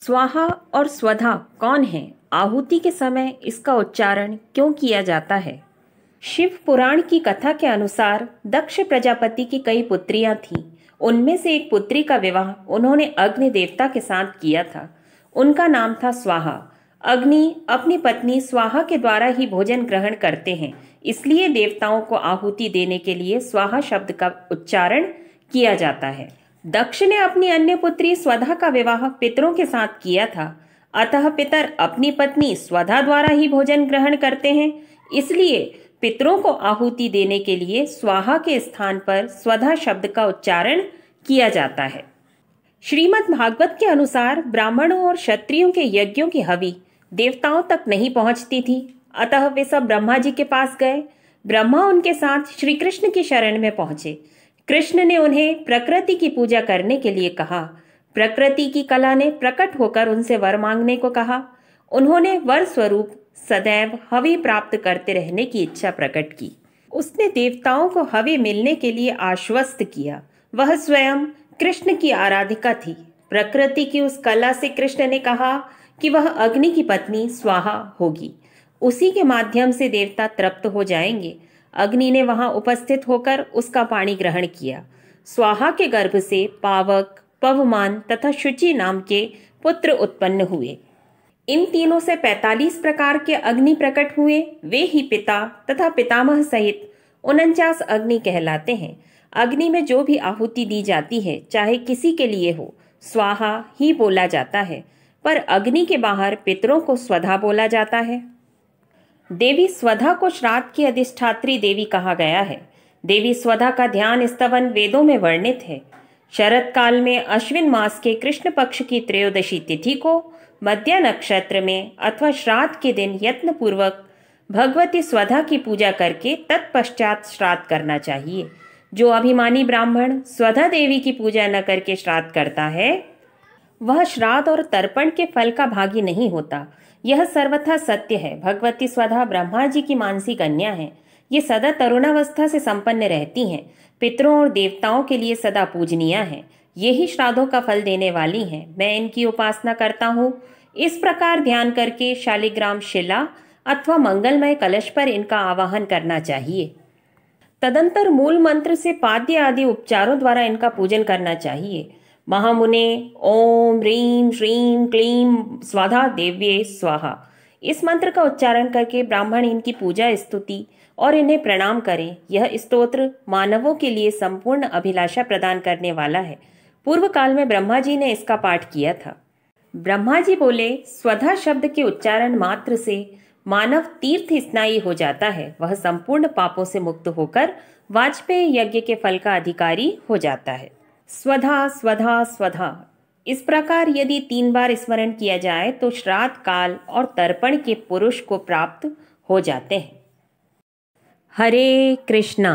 स्वाहा और स्वधा कौन है? आहुति के समय इसका उच्चारण क्यों किया जाता है? शिव पुराण की कथा के अनुसार दक्ष प्रजापति की कई पुत्रियां थीं। उनमें से एक पुत्री का विवाह उन्होंने अग्नि देवता के साथ किया था। उनका नाम था स्वाहा। अग्नि अपनी पत्नी स्वाहा के द्वारा ही भोजन ग्रहण करते हैं, इसलिए देवताओं को आहुति देने के लिए स्वाहा शब्द का उच्चारण किया जाता है। दक्ष ने अपनी अन्य पुत्री स्वधा का विवाह पितरों के साथ किया था, अतः पितर अपनी पत्नी स्वधा द्वारा ही भोजन ग्रहण करते हैं, इसलिए पितरों को आहुति देने के लिए स्वाहा के स्थान पर स्वधा शब्द का उच्चारण किया जाता है। श्रीमद् भागवत के अनुसार ब्राह्मणों और क्षत्रियों के यज्ञों की हवि देवताओं तक नहीं पहुंचती थी, अतः वे सब ब्रह्मा जी के पास गए। ब्रह्मा उनके साथ श्री कृष्ण की शरण में पहुंचे। कृष्ण ने उन्हें प्रकृति की पूजा करने के लिए कहा। प्रकृति की कला ने प्रकट होकर उनसे वर मांगने को कहा। उन्होंने वर स्वरूप सदैव हवि प्राप्त करते रहने की इच्छा प्रकट की। उसने देवताओं को हवि मिलने के लिए आश्वस्त किया। वह स्वयं कृष्ण की आराधिका थी। प्रकृति की उस कला से कृष्ण ने कहा कि वह अग्नि की पत्नी स्वाहा होगी। उसी के माध्यम से देवता तृप्त हो जाएंगे। अग्नि ने वहां उपस्थित होकर उसका पानी ग्रहण किया। स्वाहा के गर्भ से पावक, पवमान तथा शुचि नाम के पुत्र उत्पन्न हुए। इन तीनों से 45 प्रकार के अग्नि प्रकट हुए। वे ही पिता तथा पितामह सहित 49 अग्नि कहलाते हैं। अग्नि में जो भी आहुति दी जाती है, चाहे किसी के लिए हो, स्वाहा ही बोला जाता है, पर अग्नि के बाहर पितरों को स्वधा बोला जाता है। देवी स्वधा को श्राद्ध की अधिष्ठात्री देवी कहा गया है। देवी स्वधा का ध्यान स्तवन वेदों में वर्णित है। शरद काल में अश्विन मास के कृष्ण पक्ष की त्रयोदशी तिथि को मध्य नक्षत्र में अथवा श्राद्ध के दिन यत्न पूर्वक भगवती स्वधा की पूजा करके तत्पश्चात श्राद्ध करना चाहिए। जो अभिमानी ब्राह्मण स्वधा देवी की पूजा न करके श्राद्ध करता है, वह श्राद्ध और तर्पण के फल का भागी नहीं होता। यह सर्वथा सत्य है। भगवती स्वधा ब्रह्मा जी की मानसी कन्या है। ये सदा तरुणावस्था से संपन्न रहती हैं। पितरों और देवताओं के लिए सदा पूजनीय हैं। यही श्राद्धों का फल देने वाली हैं। मैं इनकी उपासना करता हूँ। इस प्रकार ध्यान करके शालिग्राम शिला अथवा मंगलमय कलश पर इनका आवाहन करना चाहिए। तदंतर मूल मंत्र से पाद्य आदि उपचारों द्वारा इनका पूजन करना चाहिए। महामुने ओम ह्रीं श्रीं क्लीं स्वधा देव्ये स्वाहा, इस मंत्र का उच्चारण करके ब्राह्मण इनकी पूजा स्तुति और इन्हें प्रणाम करें। यह स्तोत्र मानवों के लिए संपूर्ण अभिलाषा प्रदान करने वाला है। पूर्व काल में ब्रह्मा जी ने इसका पाठ किया था। ब्रह्मा जी बोले, स्वधा शब्द के उच्चारण मात्र से मानव तीर्थ स्नायी हो जाता है। वह संपूर्ण पापों से मुक्त होकर वाजपेय यज्ञ के फल का अधिकारी हो जाता है। स्वधा स्वधा स्वधा, इस प्रकार यदि 3 बार स्मरण किया जाए तो श्राद्ध काल और तर्पण के पुरुष को प्राप्त हो जाते हैं। हरे कृष्णा।